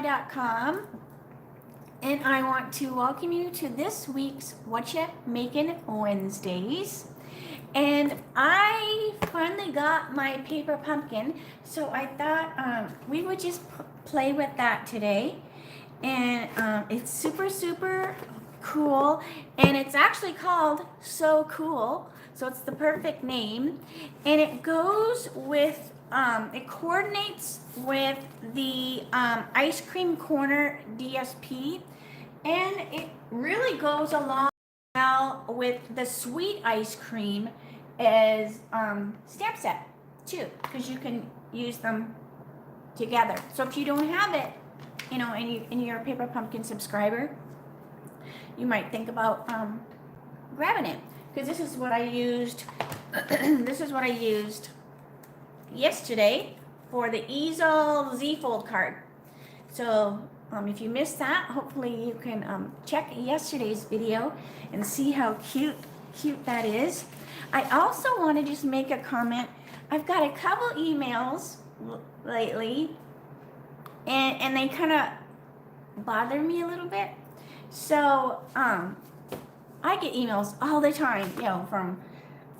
whatcha.com, and I want to welcome you to this week's Whatcha Makin' Wednesdays. And I finally got my paper pumpkin, so I thought we would just play with that today. And it's super cool, and it's actually called So Cool, so it's the perfect name. And it goes with it coordinates with the ice cream corner DSP, and it really goes along well with the sweet ice cream as stamp set too, because you can use them together. So if you don't have it, you know, and you're a paper pumpkin subscriber, you might think about grabbing it, because this is what I used. This is what I used yesterday for the Easel Z-fold card. So if you missed that, hopefully you can check yesterday's video and see how cute that is. I also want to just make a comment. I've got a couple emails lately, and they kind of bother me a little bit. So I get emails all the time, you know,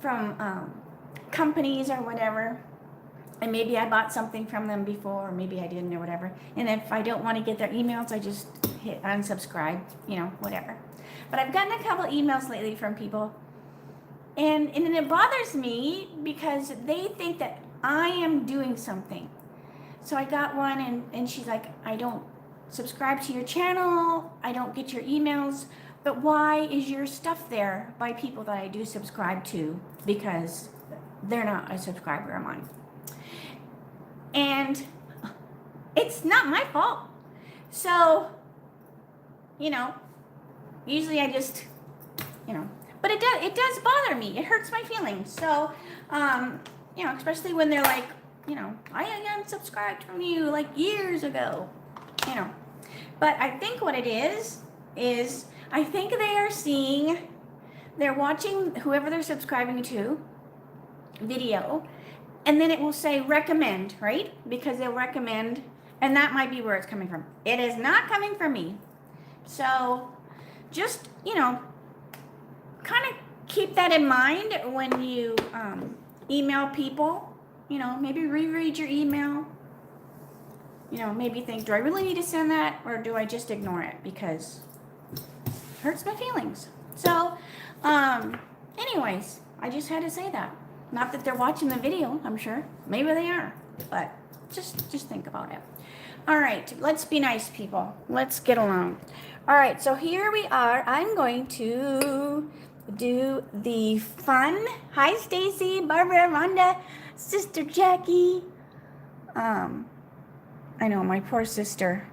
from companies or whatever. And maybe I bought something from them before, or maybe I didn't, or whatever. And if I don't want to get their emails, I just hit unsubscribe, you know, whatever. But I've gotten a couple emails lately from people, and it bothers me because they think that I am doing something. So I got one, and she's like, I don't subscribe to your channel, I don't get your emails, but why is your stuff there by people that I do subscribe to? Because they're not a subscriber of mine. And it's not my fault. So, you know, usually I just, you know, but it does bother me. It hurts my feelings. So, you know, especially when they're like, you know, I unsubscribed from you like years ago, you know. But I think what it is I think they're watching whoever they're subscribing to video, and then it will say recommend, right? Because they'll recommend, and that might be where it's coming from. It is not coming from me. So just, you know, kind of keep that in mind when you email people. You know, maybe reread your email. You know, maybe think, do I really need to send that, or do I just ignore it because it hurts my feelings? So, anyways, I just had to say that. Not that they're watching the video, I'm sure. Maybe they are, but just think about it. All right, let's be nice, people. Let's get along. All right, so here we are. I'm going to do the fun. Hi, Stacy, Barbara, Rhonda, Sister Jackie. I know, my poor sister.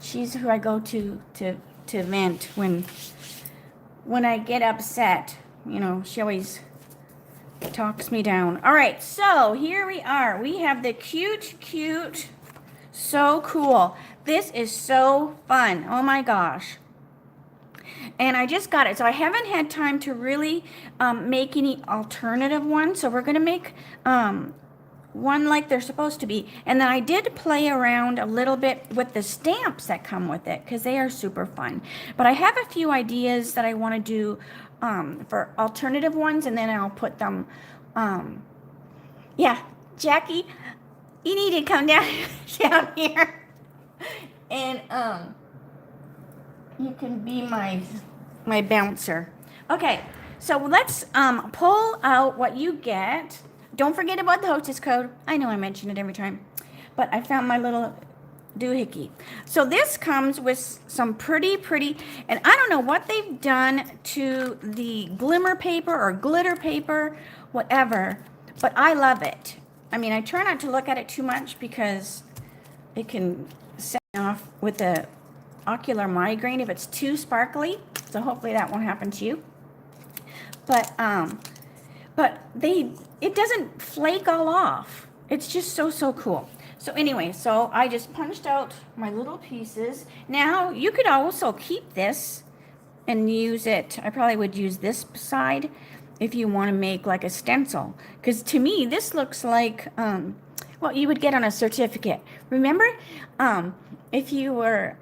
She's who I go to vent when I get upset. You know, she always talks me down. All right, so here we are. We have the cute, So Cool. This is so fun. Oh my gosh. And I just got it. So I haven't had time to really make any alternative ones. So we're going to make one like they're supposed to be. And then I did play around a little bit with the stamps that come with it, because they are super fun. But I have a few ideas that I want to do for alternative ones, and then I'll put them, yeah, Jackie, you need to come down here, and you can be my bouncer. Okay, so let's pull out what you get. Don't forget about the hostess code. I know I mention it every time, but I found my little doohickey. So this comes with some pretty, and I don't know what they've done to the glimmer paper or glitter paper, whatever, but I love it. I mean, I try not to look at it too much because it can set me off with the ocular migraine if it's too sparkly. So hopefully that won't happen to you. But it doesn't flake all off. It's just so cool. So anyway, so I just punched out my little pieces. Now you could also keep this and use it. I probably would use this side if you want to make like a stencil, because to me this looks like what you would get on a certificate. Remember, if you were,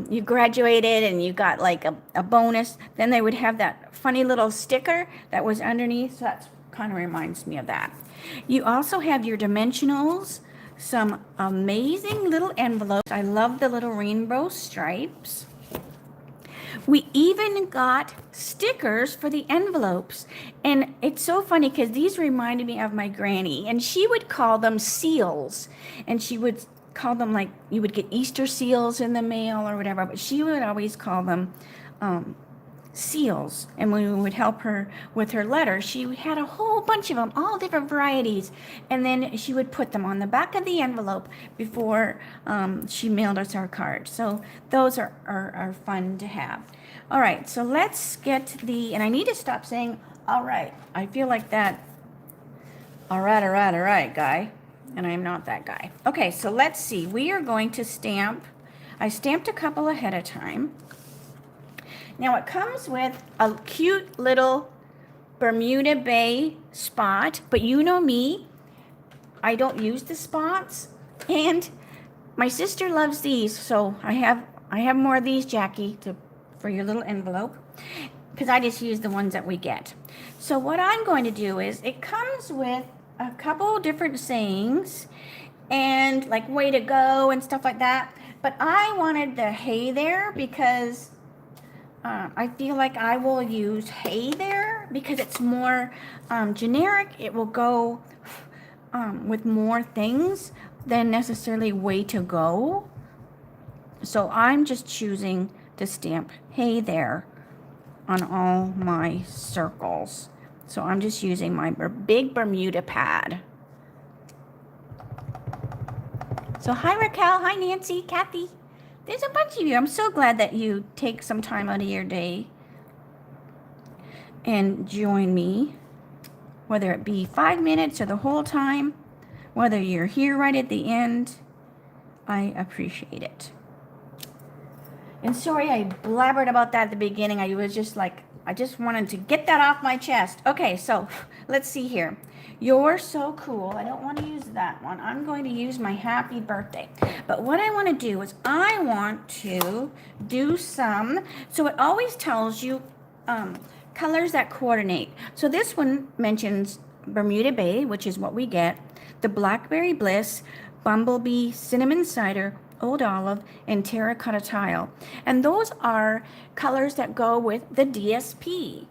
you graduated and you got like a bonus, then they would have that funny little sticker that was underneath. So that kind of reminds me of that. You also have your dimensionals, some amazing little envelopes. I love the little rainbow stripes. We even got stickers for the envelopes. And it's so funny because these reminded me of my granny. And she would call them seals. And she would call them, like, you would get Easter seals in the mail or whatever. But she would always call them seals. And when we would help her with her letter, she had a whole bunch of them, all different varieties. And then she would put them on the back of the envelope before she mailed us our card. So those are fun to have. All right, so let's get and I need to stop saying, all right. I feel like that, all right, guy. And I'm not that guy. Okay, so let's see. We are going to stamp. I stamped a couple ahead of time. Now it comes with a cute little Bermuda Bay spot, but you know me, I don't use the spots, and my sister loves these, so I have more of these, Jackie, for your little envelope, because I just use the ones that we get. So what I'm going to do is, it comes with a couple different sayings and like way to go and stuff like that, but I wanted the hey there because I feel like I will use hey there because it's more generic. It will go with more things than necessarily way to go. So I'm just choosing to stamp hey there on all my circles. So I'm just using my big Bermuda pad. So hi Raquel, hi Nancy, Kathy. There's a bunch of you. I'm so glad that you take some time out of your day and join me, whether it be 5 minutes or the whole time, whether you're here right at the end. I appreciate it. And sorry I blabbered about that at the beginning. I was just like, I just wanted to get that off my chest. Okay, so let's see here. You're so cool. I don't want to use that one. I'm going to use my happy birthday. But what I want to do is I want to do some, so it always tells you colors that coordinate. So this one mentions Bermuda Bay, which is what we get, the Blackberry Bliss, Bumblebee, Cinnamon Cider, Old Olive, and Terracotta Tile. And those are colors that go with the DSP.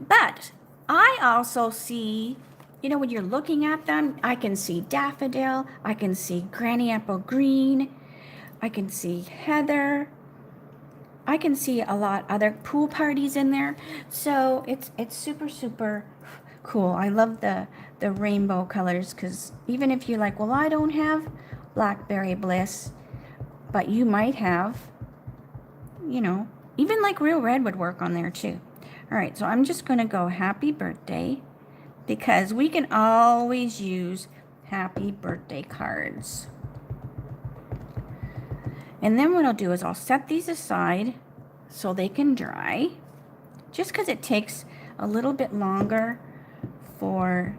But I also see, you know, when you're looking at them, I can see daffodil, I can see granny apple green, I can see heather, I can see a lot other pool parties in there. So it's super, super cool. I love the rainbow colors, because even if you're like, well, I don't have Blackberry Bliss, but you might have, you know, even like real red would work on there too. All right, so I'm just going to go happy birthday, because we can always use happy birthday cards. And then what I'll do is I'll set these aside so they can dry, just because it takes a little bit longer for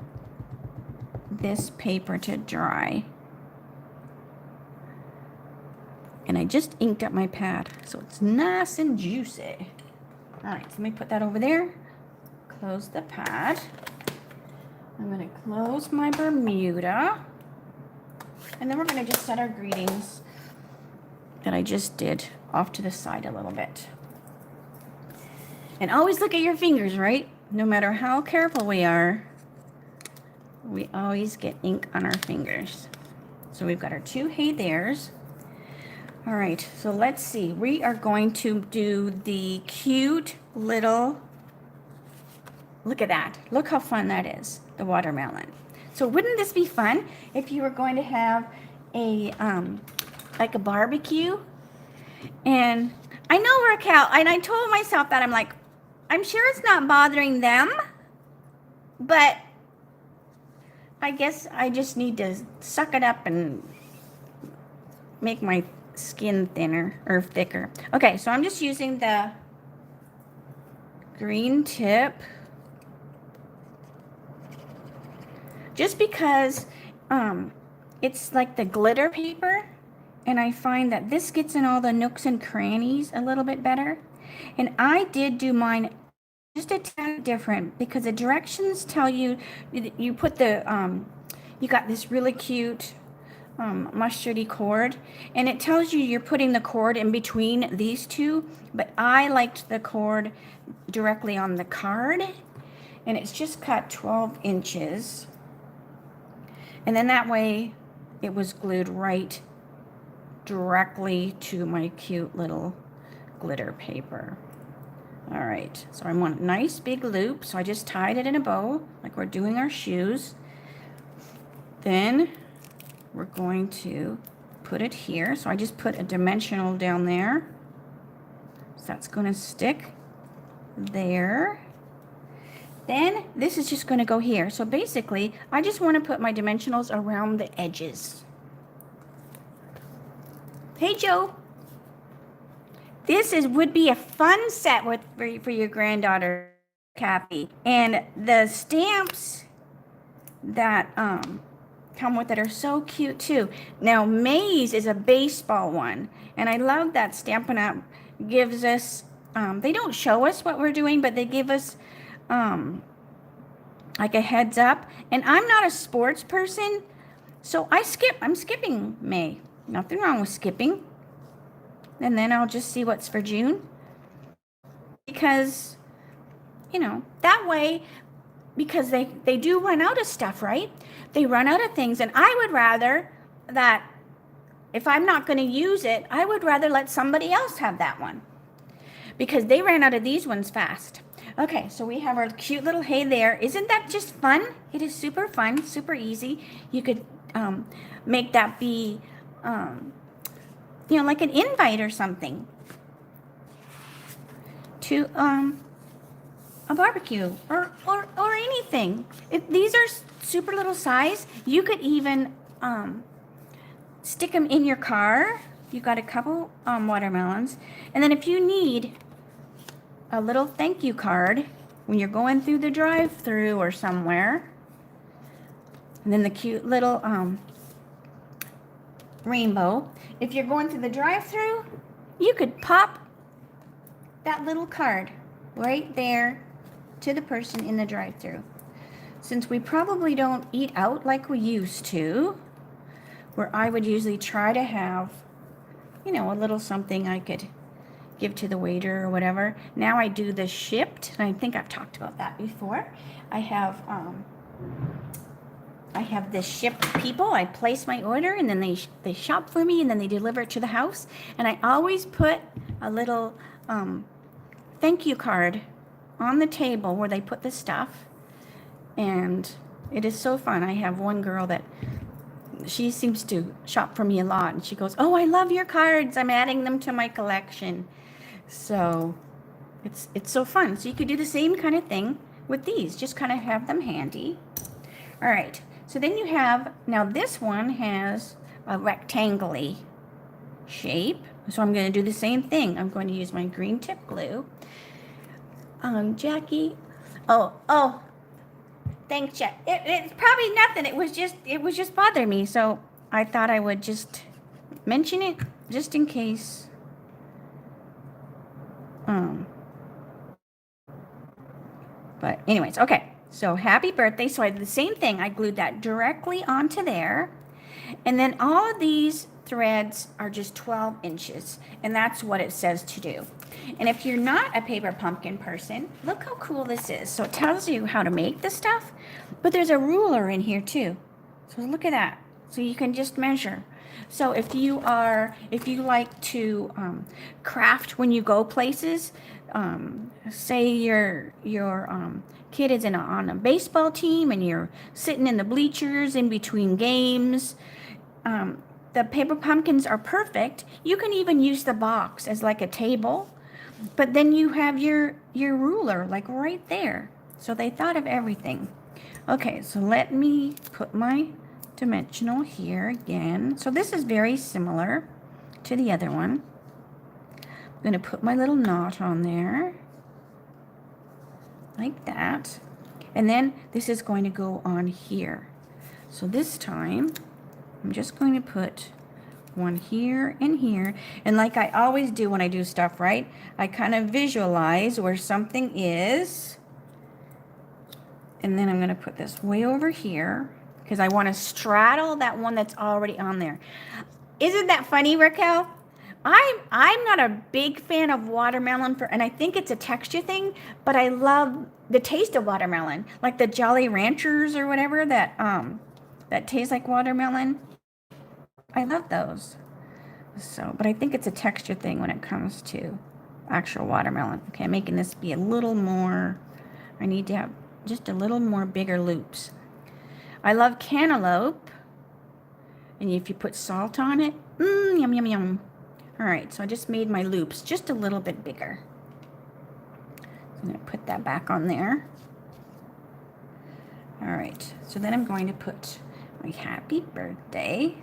this paper to dry. And I just inked up my pad, so it's nice and juicy. All right, so let me put that over there. Close the pad. I'm going to close my Bermuda. And then we're going to just set our greetings that I just did off to the side a little bit. And always look at your fingers, right? No matter how careful we are, we always get ink on our fingers. So we've got our 2 hey there's. All right, so let's see. We are going to do the cute little, look at that. Look how fun that is, the watermelon. So wouldn't this be fun if you were going to have a, like a barbecue? And I know Raquel, and I told myself that, I'm like, I'm sure it's not bothering them, but I guess I just need to suck it up and make my skin thinner or thicker. Okay, so I'm just using the green tip just because it's like the glitter paper, and I find that this gets in all the nooks and crannies a little bit better. And I did do mine just a tad different because the directions tell you, you put the, you got this really cute mustardy cord, and it tells you you're putting the cord in between these two, but I liked the cord directly on the card, and it's just cut 12 inches. And then that way it was glued right directly to my cute little glitter paper. All right, so I want a nice big loop, so I just tied it in a bow like we're doing our shoes. Then we're going to put it here. So I just put a dimensional down there. So that's going to stick there. Then this is just going to go here. So basically, I just want to put my dimensionals around the edges. Hey, Joe. This would be a fun set for your granddaughter, Kathy. And the stamps that come with it are so cute too. Now, Maze is a baseball one, and I love that Stampin' Up! Gives us, they don't show us what we're doing, but they give us like a heads up. And I'm not a sports person, so I'm skipping May. Nothing wrong with skipping. And then I'll just see what's for June. Because, you know, that way, because they do run out of stuff, right? They run out of things, and I would rather that if I'm not going to use it, I would rather let somebody else have that one because they ran out of these ones fast. Okay, so we have our cute little hay there. Isn't that just fun? It is super fun, super easy. You could make that be, you know, like an invite or something to a barbecue or anything. These are super little size. You could even stick them in your car. You got a couple watermelons, and then if you need a little thank you card when you're going through the drive-through or somewhere, and then the cute little rainbow. If you're going through the drive-through, you could pop that little card right there to the person in the drive-through. Since we probably don't eat out like we used to, where I would usually try to have, you know, a little something I could give to the waiter or whatever. Now I do the shipped, and I think I've talked about that before. I have the shipped people. I place my order, and then they shop for me, and then they deliver it to the house. And I always put a little thank you card on the table where they put the stuff, and it is so fun. I have one girl that she seems to shop for me a lot, and she goes, "Oh, I love your cards. I'm adding them to my collection." So it's so fun. So you could do the same kind of thing with these. Just kind of have them handy. All right. So then you have, now this one has a rectangle-y shape. So I'm going to do the same thing. I'm going to use my green tip glue. Jackie. Oh. Thanks, Jack. It's probably nothing. It was just bothering me. So I thought I would just mention it just in case. But anyways, okay. So happy birthday. So I did the same thing. I glued that directly onto there. And then all of these threads are just 12 inches. And that's what it says to do. And if you're not a paper pumpkin person, look how cool this is. So it tells you how to make the stuff, but there's a ruler in here too. So look at that. So you can just measure. So if you like to craft when you go places, say your kid is on a baseball team and you're sitting in the bleachers in between games, the paper pumpkins are perfect. You can even use the box as like a table, but then you have your ruler like right there. So they thought of everything. Okay, so let me put my dimensional here again. So this is very similar to the other one. I'm going to put my little knot on there like that. And then this is going to go on here. So this time I'm just going to put one here and here. And like I always do when I do stuff, right? I kind of visualize where something is. And then I'm going to put this way over here because I want to straddle that one that's already on there. Isn't that funny, Raquel? I'm not a big fan of watermelon and I think it's a texture thing, but I love the taste of watermelon, like the Jolly Ranchers or whatever that taste like watermelon. I love those. So, but I think it's a texture thing when it comes to actual watermelon. Okay, I'm making this be a little more, I need to have just a little more bigger loops. I love cantaloupe. And if you put salt on it, yum, yum, yum. All right, so I just made my loops just a little bit bigger. So I'm going to put that back on there. All right, so then I'm going to put my happy birthday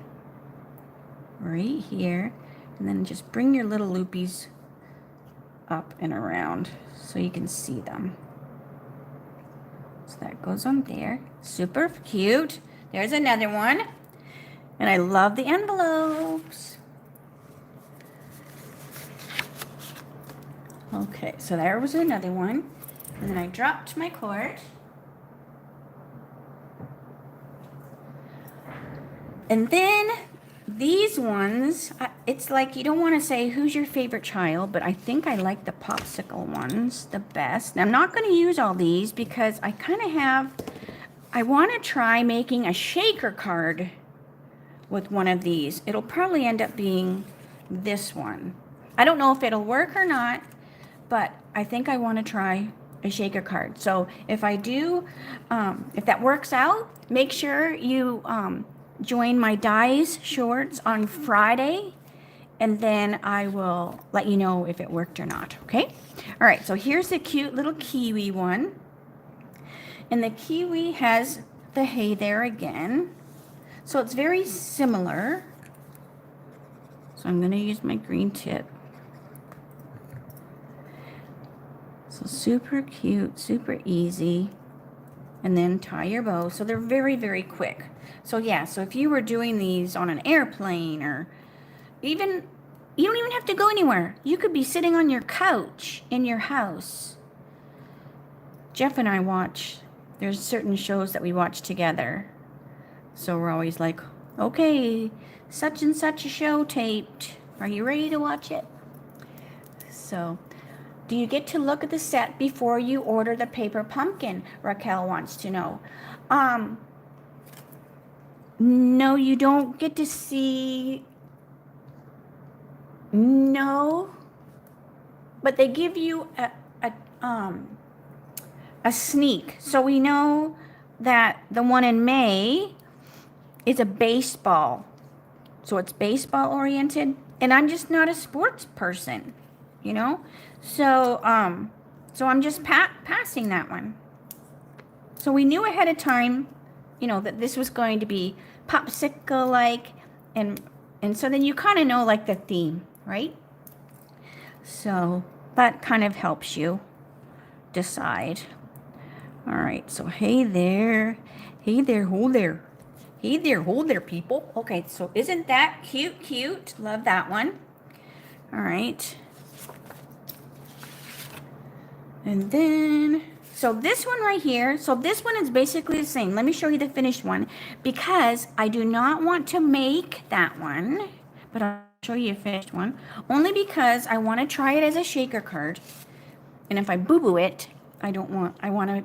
right here. And then just bring your little loopies up and around so you can see them. So that goes on there. Super cute. There's another one. And I love the envelopes. Okay, so there was another one. And then I dropped my cord. And then these ones, it's like you don't want to say who's your favorite child, but I think I like the popsicle ones the best. Now, I'm not going to use all these because I kind of have, I want to try making a shaker card with one of these. It'll probably end up being this one. I don't know if it'll work or not, but I think I want to try a shaker card. So if I do, if that works out, make sure you join my dies shorts on Friday, and then I will let you know if it worked or not, okay? All right, so here's the cute little kiwi one. And the kiwi has the hey there again. So it's very similar. So I'm going to use my green tip. So super cute, super easy. And then tie your bow. So they're very, very quick. So yeah, so if you were doing these on an airplane or even, you don't even have to go anywhere. You could be sitting on your couch in your house. Jeff and I watch, there's certain shows that we watch together. So we're always like, okay, such and such a show taped. Are you ready to watch it? So, do you get to look at the set before you order the paper pumpkin? Raquel wants to know. No, you don't get to see. No, but they give you a sneak. So we know that the one in May is a baseball. So it's baseball oriented, and I'm just not a sports person, you know? So so I'm just passing that one. So we knew ahead of time, you know, that this was going to be popsicle like, and so then you kind of know like the theme, right? So that kind of helps you decide. All right, so hey there, hold there. Hey there, hold there, people. Okay, so isn't that cute? Love that one. All right. And then, so this one right here, so this one is basically the same. Let me show you the finished one because I do not want to make that one, but I'll show you a finished one only because I want to try it as a shaker card. And if I boo-boo it, I want to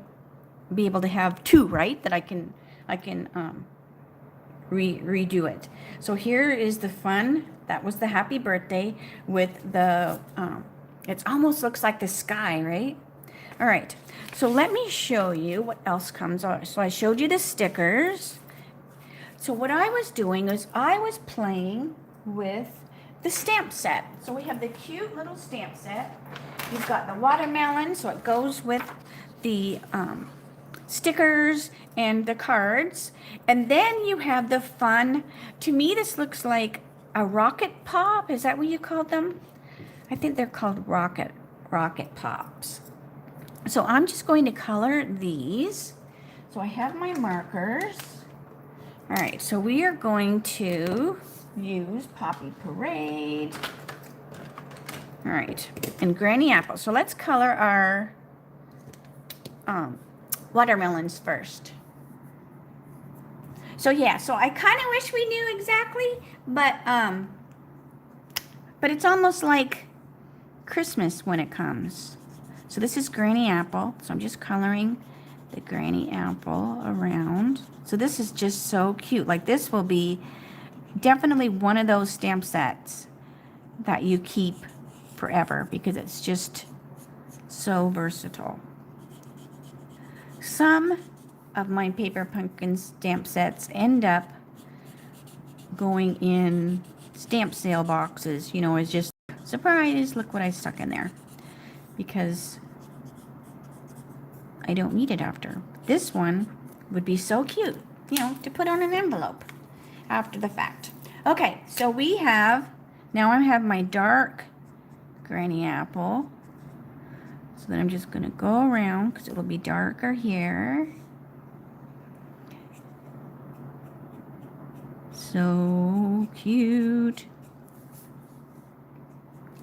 be able to have two, right? That I can redo it. So here is the fun. That was the happy birthday with the, it almost looks like the sky, right? All right, so let me show you what else comes out. So I showed you the stickers. So what I was doing is I was playing with the stamp set. So we have the cute little stamp set. You've got the watermelon, so it goes with the stickers and the cards. And then you have the fun, to me this looks like a rocket pop. Is that what you call them? I think they're called rocket pops. So I'm just going to color these. So I have my markers. All right, so we are going to use Poppy Parade. All right, and Granny Apple. So let's color our watermelons first. So yeah, so I kind of wish we knew exactly, but it's almost like Christmas when it comes. So this is Granny Apple. So I'm just coloring the Granny Apple around. So this is just so cute. Like this will be definitely one of those stamp sets that you keep forever because it's just so versatile. Some of my Paper Pumpkin stamp sets end up going in stamp sale boxes, you know, as just surprise, look what I stuck in there, because I don't need it after. This one would be so cute, you know, to put on an envelope after the fact. Okay, so we have, now I have my dark Granny Apple. So then I'm just going to go around because it will be darker here. So cute.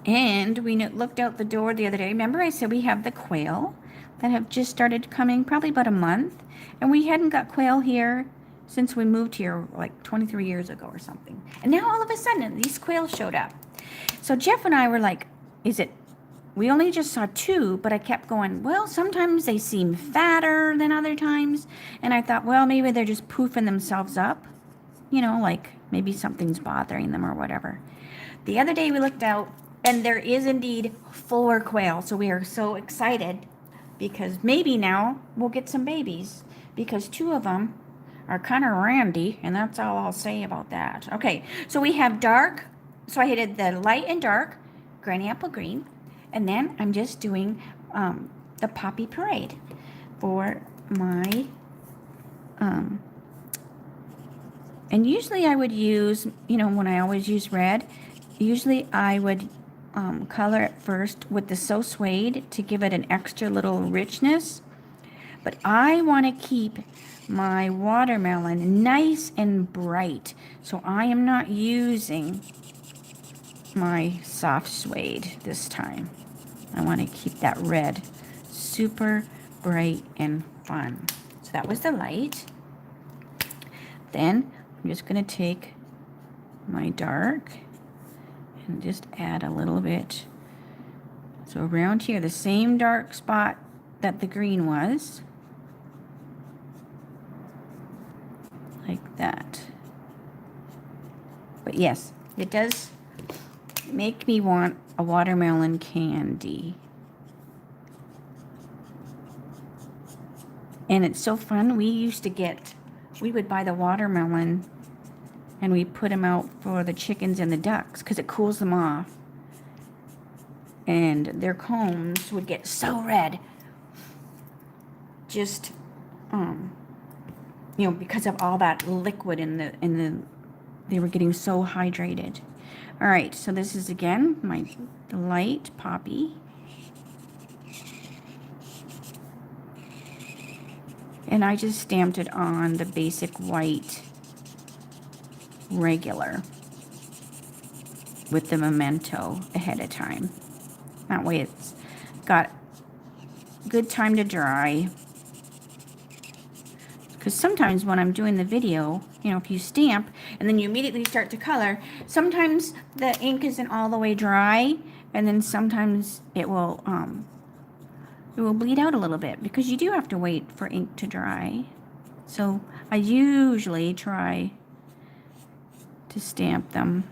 And we looked out the door the other day. Remember I said we have the quail that have just started coming probably about a month. And we hadn't got quail here since we moved here like 23 years ago or something. And now all of a sudden these quails showed up. So Jeff and I were like, we only just saw 2, but I kept going, well, sometimes they seem fatter than other times. And I thought, well, maybe they're just poofing themselves up. You know, like maybe something's bothering them or whatever. The other day we looked out and there is indeed 4 quail. So we are so excited because maybe now we'll get some babies because 2 of them are kind of randy, and that's all I'll say about that. Okay, so we have dark. So I did the light and dark Granny Apple Green. And then I'm just doing the Poppy Parade for my, and usually I would use, you know, when I always use red, usually I would color it first with the So Suede to give it an extra little richness. But I want to keep my watermelon nice and bright. So I am not using my soft suede this time. I want to keep that red super bright and fun. So that was the light. Then I'm just going to take my dark and just add a little bit. So around here, the same dark spot that the green was, like that. But yes, it does make me want a watermelon candy. And it's so fun. We would buy the watermelon and we put them out for the chickens and the ducks because it cools them off. And their combs would get so red. Just, you know, because of all that liquid they were getting so hydrated. All right, so this is again my light Poppy. And I just stamped it on the basic white regular with the memento ahead of time. That way it's got good time to dry. Because sometimes when I'm doing the video, you know, if you stamp and then you immediately start to color, sometimes the ink isn't all the way dry, and then sometimes it will bleed out a little bit because you do have to wait for ink to dry. So I usually try to stamp them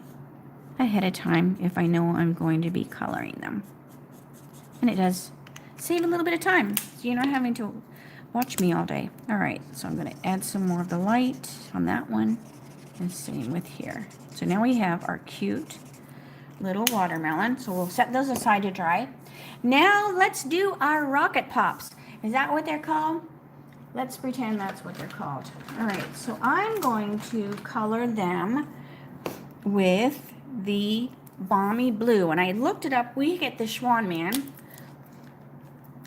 ahead of time if I know I'm going to be coloring them. And it does save a little bit of time, so you're not having to watch me all day. All right, so I'm going to add some more of the light on that one, and same with here. So now we have our cute little watermelon. So we'll set those aside to dry. Now let's do our rocket pops. Is that what they're called? Let's pretend that's what they're called. All right, so I'm going to color them with the Balmy Blue. And I looked it up. We get the Schwan Man.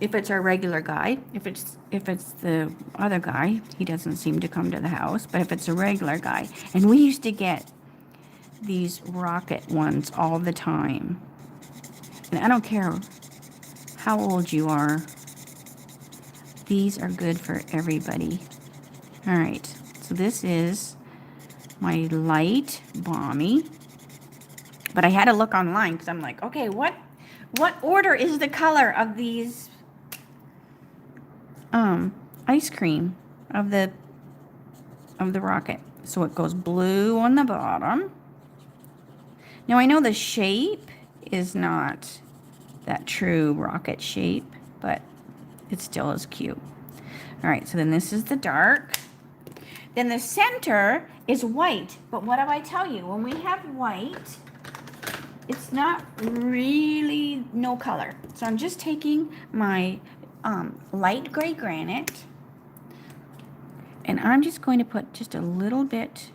if it's our regular guy. If it's the other guy, he doesn't seem to come to the house. But if it's a regular guy, and we used to get these rocket ones all the time. And I don't care how old you are. These are good for everybody. All right, so this is my light balmy. But I had to look online because I'm like, okay, what order is the color of these ice cream of the rocket? So it goes blue on the bottom. Now I know the shape is not that true rocket shape, but it still is cute. All right, so then this is the dark. Then the center is white. But what do I tell you? When we have white, it's not really no color. So I'm just taking my light gray granite, and I'm just going to put just a little bit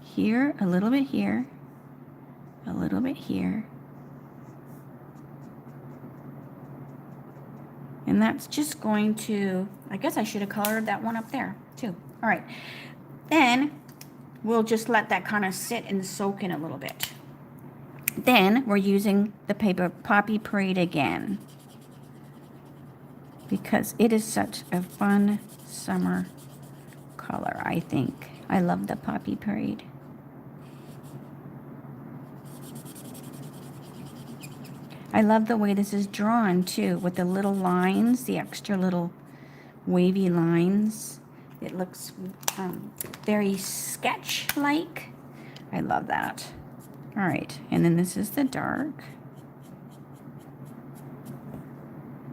here, a little bit here, a little bit here. And that's just going to, I guess I should have colored that one up there too. All right. Then we'll just let that kind of sit and soak in a little bit. Then we're using the paper Poppy Parade again, because it is such a fun summer color, I think. I love the Poppy Parade. I love the way this is drawn too, with the little lines, the extra little wavy lines. It looks very sketch-like. I love that. All right, and then this is the dark.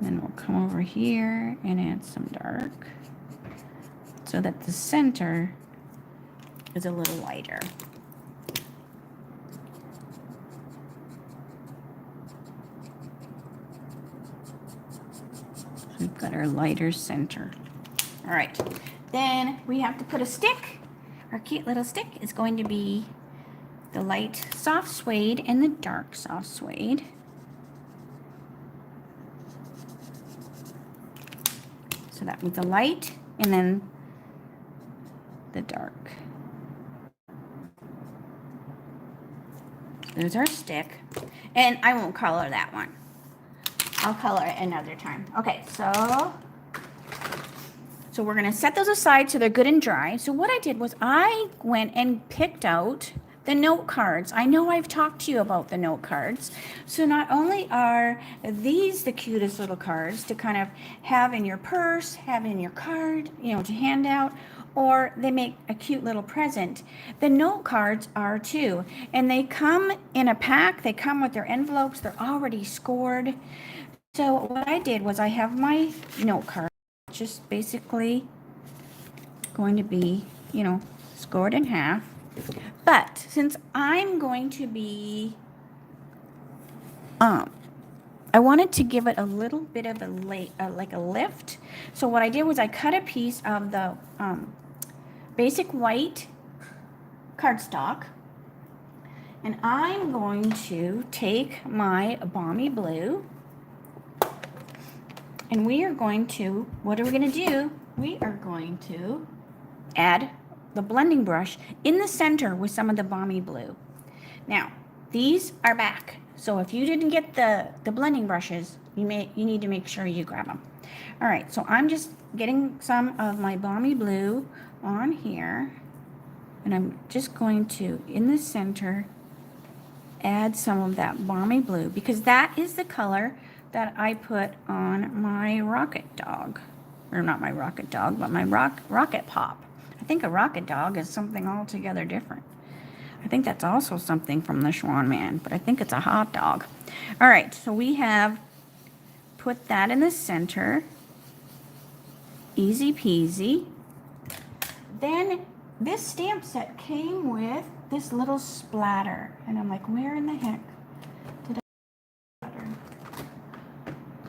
Then we'll come over here and add some dark so that the center is a little lighter. We've got our lighter center. All right, then we have to put a stick. Our cute little stick is going to be the light soft suede and the dark soft suede. So that was the light and then the dark. There's our stick. And I won't color that one. I'll color it another time. Okay, so we're gonna set those aside so they're good and dry. So what I did was I went and picked out the note cards. I know I've talked to you about the note cards. So not only are these the cutest little cards to kind of have in your purse, have in your card, you know, to hand out, or they make a cute little present. The note cards are too. And they come in a pack. They come with their envelopes. They're already scored. So what I did was I have my note card, just basically going to be, you know, scored in half. But since I'm going to be, I wanted to give it a little bit of like a lift. So what I did was I cut a piece of the basic white cardstock, and I'm going to take my balmy blue, and we are going to, what are we going to do? We are going to add the blending brush in the center with some of the balmy blue. Now, these are back. So if you didn't get the blending brushes, you need to make sure you grab them. All right, so I'm just getting some of my balmy blue on here, and I'm just going to, in the center, add some of that balmy blue, because that is the color that I put on my rocket dog. Or not my rocket dog, but my rocket pop. I think a rocket dog is something altogether different. I think that's also something from the Schwan Man, but I think it's a hot dog. All right, so we have put that in the center. Easy peasy. Then this stamp set came with this little splatter. And I'm like, where in the heck did I splatter?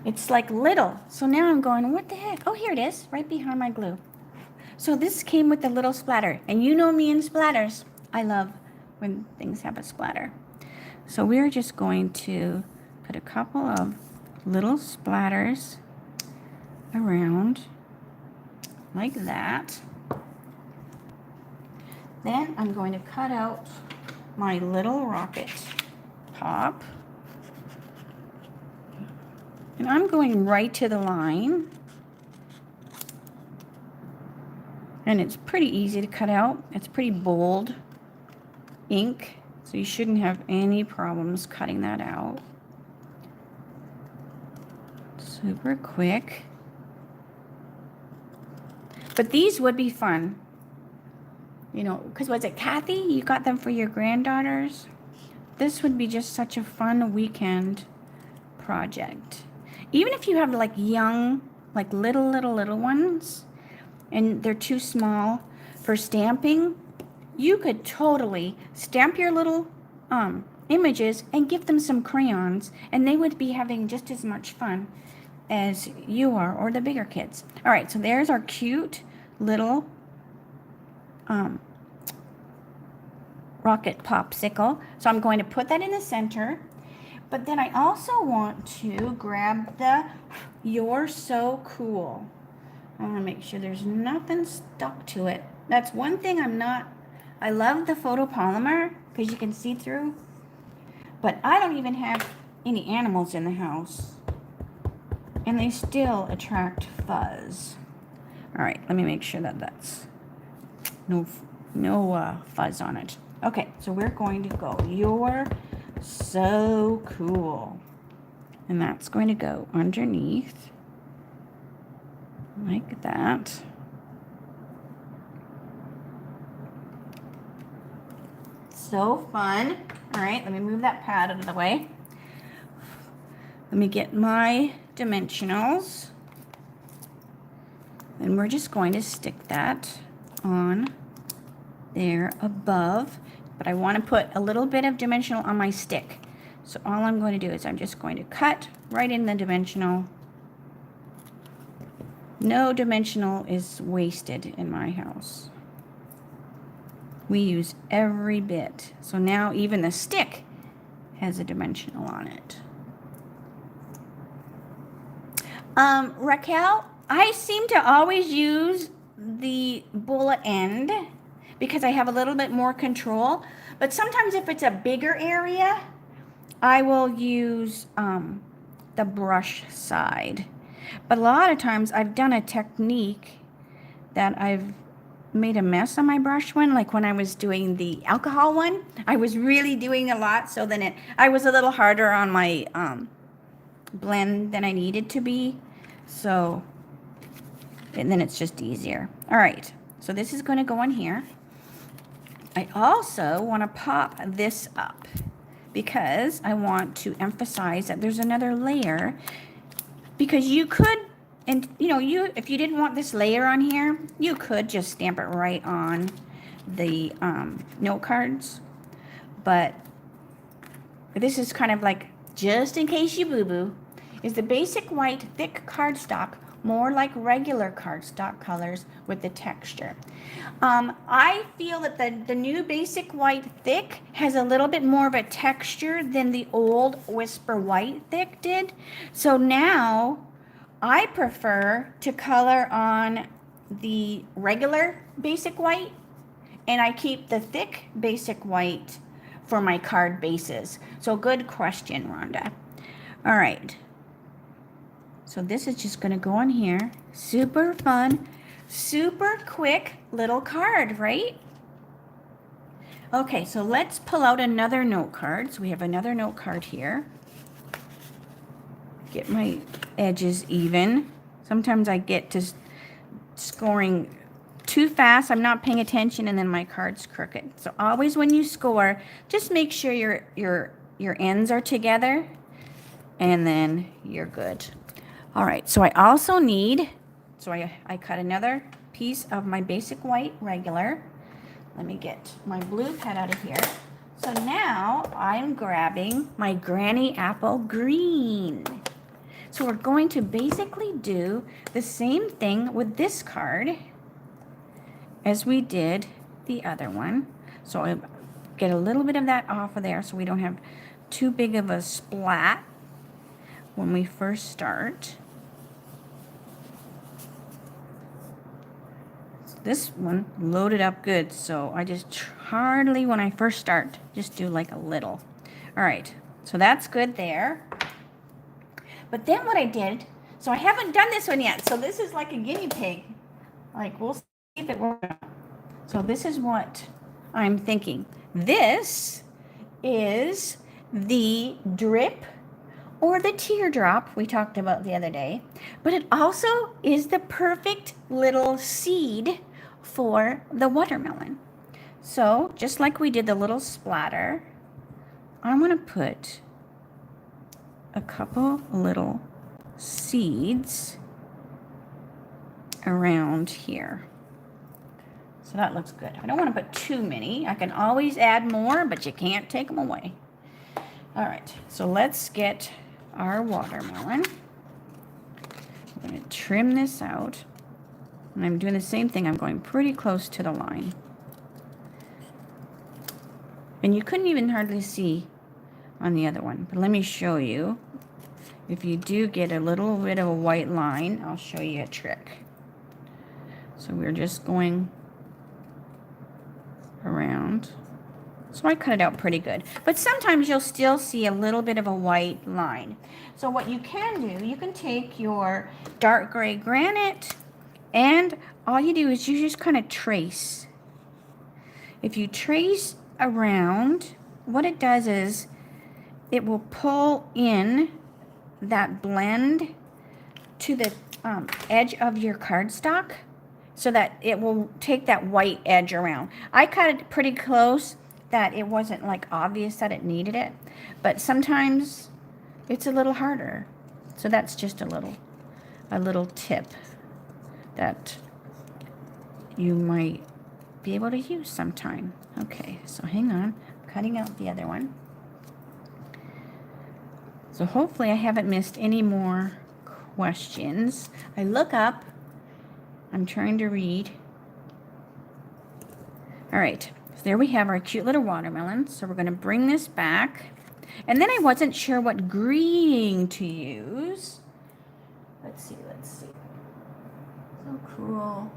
It's like little. So now I'm going, what the heck? Oh, here it is, right behind my glue. So this came with a little splatter. And you know me and splatters. I love when things have a splatter. So we're just going to put a couple of little splatters around like that. Then I'm going to cut out my little rocket pop. And I'm going right to the line. And it's pretty easy to cut out. It's pretty bold ink, so you shouldn't have any problems cutting that out. Super quick. But these would be fun. You know, because was it Kathy? You got them for your granddaughters? This would be just such a fun weekend project. Even if you have like young, like little ones, and they're too small for stamping, you could totally stamp your little images and give them some crayons, and they would be having just as much fun as you are, or the bigger kids. All right, so there's our cute little rocket popsicle. So I'm going to put that in the center, but then I also want to grab the You're So Cool. I want to make sure there's nothing stuck to it. That's one thing I love the photopolymer because you can see through, but I don't even have any animals in the house, and they still attract fuzz. All right, let me make sure that that's no fuzz on it. Okay, so we're going to go You're So Cool, and that's going to go underneath like that. So fun. All right, let me move that pad out of the way. Let me get my dimensionals, and we're just going to stick that on there above, but I want to put a little bit of dimensional on my stick. So all I'm going to do is I'm just going to cut right in the dimensional. No dimensional is wasted in my house. We use every bit. So now even the stick has a dimensional on it. Raquel, I seem to always use the bullet end because I have a little bit more control. But sometimes if it's a bigger area, I will use the brush side. But a lot of times I've done a technique that I've made a mess on my brush one, like when I was doing the alcohol one. I was really doing a lot, so then I was a little harder on my blend than I needed to be. So, and then it's just easier. All right, so this is going to go on here. I also want to pop this up because I want to emphasize that there's another layer, because you could, and you know, if you didn't want this layer on here, you could just stamp it right on the note cards. But this is kind of like, just in case you boo-boo, is the basic white thick cardstock more like regular cardstock colors with the texture. I feel that the new basic white thick has a little bit more of a texture than the old Whisper White thick did. So now I prefer to color on the regular basic white, and I keep the thick basic white for my card bases. So good question, Rhonda. All right. So this is just going to go on here. Super fun, super quick little card, right? Okay, so let's pull out another note card. So we have another note card here. Get my edges even. Sometimes I get to scoring too fast. I'm not paying attention, and then my card's crooked. So always when you score, just make sure your ends are together, and then you're good. All right, so I also need, so I cut another piece of my basic white regular. Let me get my blue pad out of here. So now I'm grabbing my Granny Apple Green. So we're going to basically do the same thing with this card as we did the other one. So I get a little bit of that off of there so we don't have too big of a splat when we first start. this one loaded up good, so I just hardly, when I first start, just do like a little. All right, so that's good there. But then what I did, so I haven't done this one yet, so this is like a guinea pig. Like, we'll see if it works. So this is what I'm thinking. This is the drip or the teardrop we talked about the other day, but it also is the perfect little seed for the watermelon. So just like we did the little splatter, I'm going to put a couple little seeds around here. So that looks good. I don't want to put too many. I can always add more, but you can't take them away. All right, so let's get our watermelon. I'm going to trim this out. And I'm doing the same thing. I'm going pretty close to the line. And you couldn't even hardly see on the other one. But let me show you. If you do get a little bit of a white line, I'll show you a trick. So we're just going around. So I cut it out pretty good. But sometimes you'll still see a little bit of a white line. So what you can do, you can take your dark gray granite and all you do is you just kind of trace. If you trace around, what it does is it will pull in that blend to the edge of your cardstock so that it will take that white edge around. I cut it pretty close that it wasn't like obvious that it needed it, but sometimes it's a little harder. So that's just a little tip that you might be able to use sometime. Okay, so hang on, I'm cutting out the other one. So hopefully I haven't missed any more questions. I look up, I'm trying to read. All right, so there we have our cute little watermelon. So we're gonna bring this back. And then I wasn't sure what greeting to use. Let's see. So cool.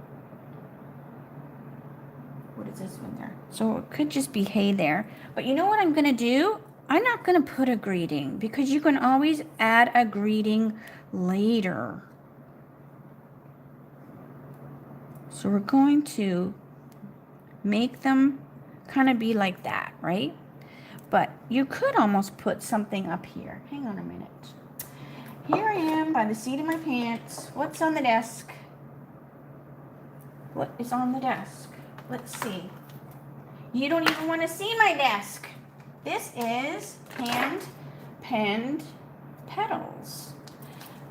What is this one there? So it could just be hey there. But you know what I'm gonna do? I'm not gonna put a greeting because you can always add a greeting later. So we're going to make them kind of be like that, right? But you could almost put something up here. Hang on a minute. Here I am by the seat of my pants. What's on the desk? What is on the desk? Let's see. You don't even want to see my desk. This is hand-penned petals.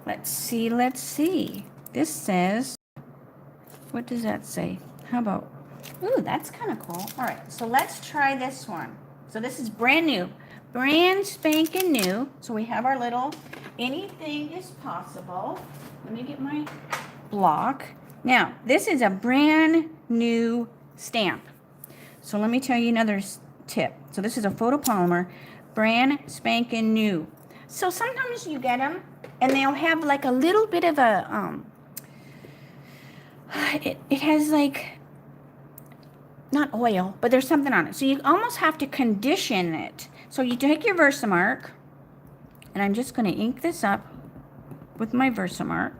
Let's see. This says, what does that say? How about, ooh, that's kind of cool. All right, so let's try this one. So this is brand new, brand spanking new. So we have our little anything is possible. Let me get my block. Now, this is a brand new stamp. So let me tell you another tip. So this is a photopolymer, brand spanking new. So sometimes you get them and they'll have like a little bit of a, it has like, not oil, but there's something on it. So you almost have to condition it. So you take your Versamark, and I'm just going to ink this up with my Versamark.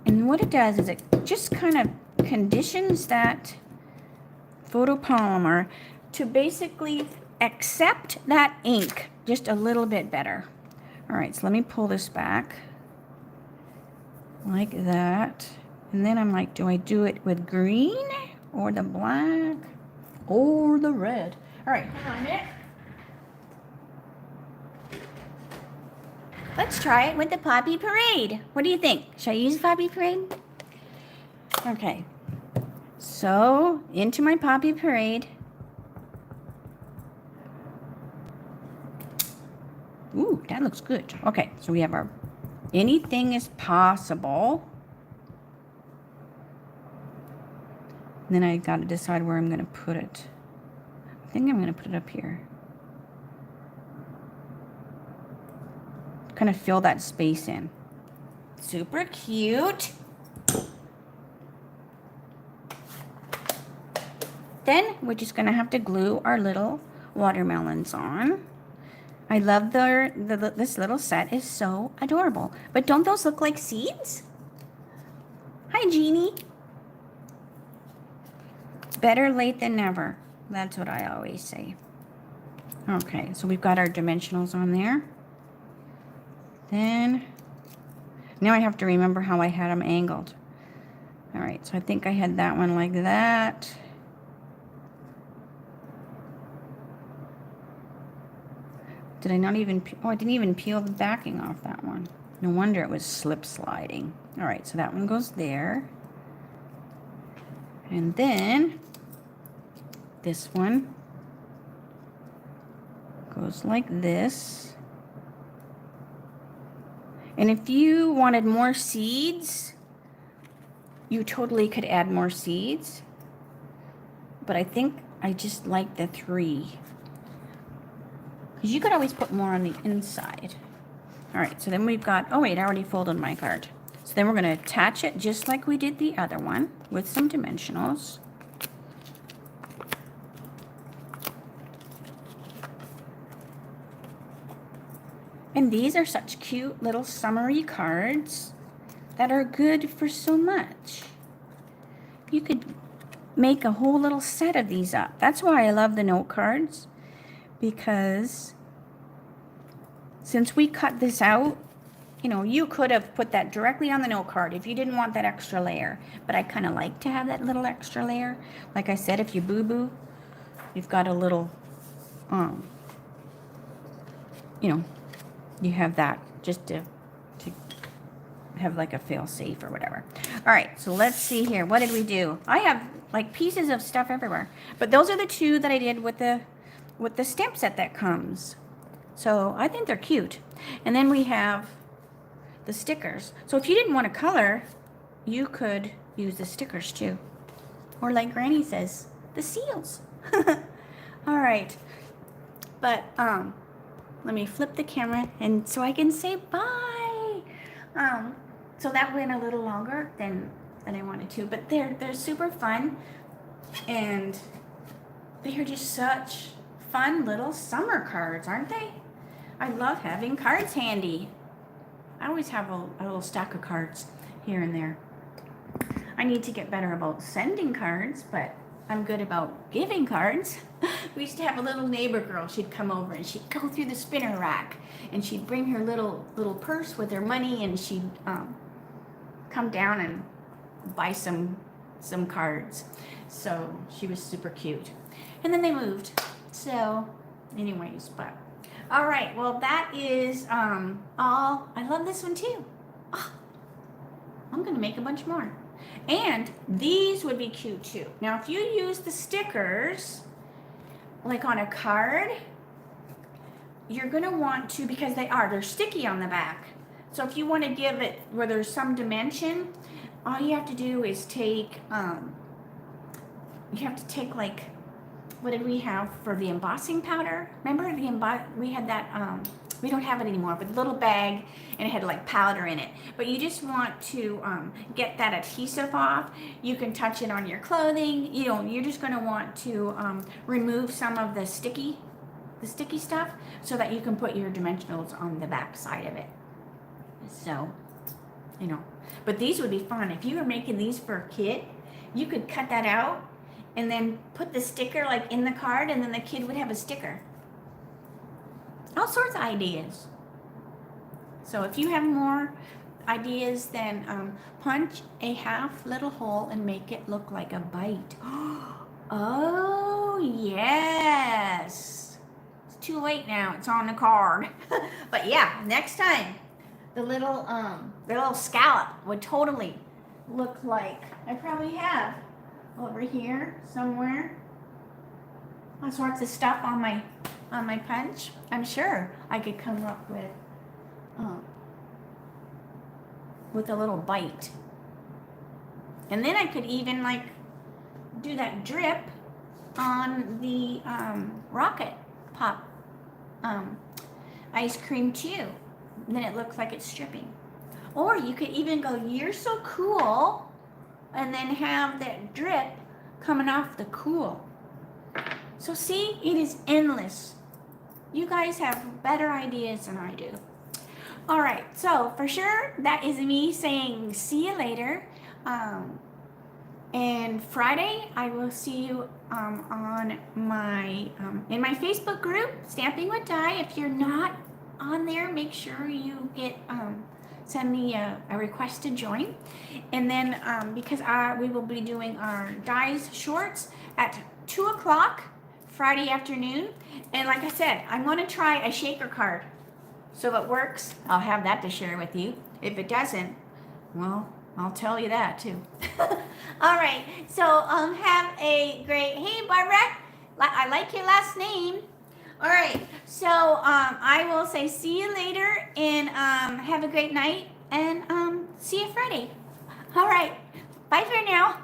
And what it does is it just kind of conditions that photopolymer to basically accept that ink just a little bit better. All right, so let me pull this back like that. And then I'm like, do I do it with green or the black or the red? All right, hang on a minute. Let's try it with the Poppy Parade. What do you think? Should I use Poppy Parade? Okay, so into my Poppy Parade. Ooh, that looks good. Okay, so we have our anything is possible. And then I got to decide where I'm going to put it. I think I'm going to put it up here. Kind of fill that space in. Super cute. Then we're just gonna have to glue our little watermelons on. I love this little set is so adorable. But don't those look like seeds? Hi, Jeannie. Better late than never. That's what I always say. Okay, so we've got our dimensionals on there. Then, now I have to remember how I had them angled. All right, so I think I had that one like that. Did I not even, oh, I didn't even peel the backing off that one. No wonder it was slip sliding. All right, so that one goes there. And then this one goes like this. And if you wanted more seeds, you totally could add more seeds. But I think I just like the 3. Because you could always put more on the inside. All right, so then we've got, oh wait, I already folded my card. So then we're going to attach it just like we did the other one with some dimensionals. And these are such cute little summery cards that are good for so much. You could make a whole little set of these up. That's why I love the note cards, because since we cut this out, you know, you could have put that directly on the note card if you didn't want that extra layer. But I kind of like to have that little extra layer. Like I said, if you boo-boo, you've got a little, you know, you have that just to have like a fail-safe or whatever. All right, so let's see here. What did we do? I have like pieces of stuff everywhere. But those are the 2 that I did with the stamp set that comes. So I think they're cute. And then we have the stickers. So if you didn't want to color, you could use the stickers too. Or like Granny says, the seals. All right. But let me flip the camera and so I can say bye. So that went a little longer than I wanted to, but they're super fun, and they're just such fun little summer cards, aren't they? I love having cards handy. I always have a little stack of cards here and there. I need to get better about sending cards, but I'm good about giving cards. We used to have a little neighbor girl. She'd come over and she'd go through the spinner rack and she'd bring her little purse with her money, and she'd come down and buy some cards. So she was super cute. And then they moved. So anyways, but all right, well that is all. I love this one too. Oh, I'm gonna make a bunch more. And these would be cute too. Now if you use the stickers like on a card, you're gonna want to, because they're sticky on the back. So if you want to give it where there's some dimension, all you have to do is take, you have to take like, what did we have for the embossing powder? Remember we had that, we don't have it anymore, but the little bag, and it had like powder in it. But you just want to get that adhesive off. You can touch it on your clothing. You know, you're just gonna want to remove some of the sticky stuff so that you can put your dimensionals on the back side of it. So, you know, but these would be fun. If you were making these for a kid, you could cut that out and then put the sticker like in the card, and then the kid would have a sticker. All sorts of ideas. So if you have more ideas, then punch a half little hole and make it look like a bite. Oh, yes. It's too late now. It's on the card. But yeah, next time, the little scallop would totally look like, I probably have over here somewhere all sorts of stuff on my punch. I'm sure I could come up with a little bite. And then I could even like do that drip on the rocket pop ice cream too. And then it looks like it's dripping. Or you could even go, "You're so cool," and then have that drip coming off the cool. So see, it is endless. You guys have better ideas than I do. All right, so for sure, that is me saying see you later. And Friday, I will see you on my in my Facebook group, Stamping with Die. If you're not on there, make sure you get send me a request to join. And then because we will be doing our dies shorts at 2 o'clock Friday afternoon. And like I said, I'm going to try a shaker card. So if it works, I'll have that to share with you. If it doesn't, well, I'll tell you that too. All right. So have a great. Hey, Barbara, I like your last name. All right. So I will say see you later and have a great night and see you Friday. All right. Bye for now.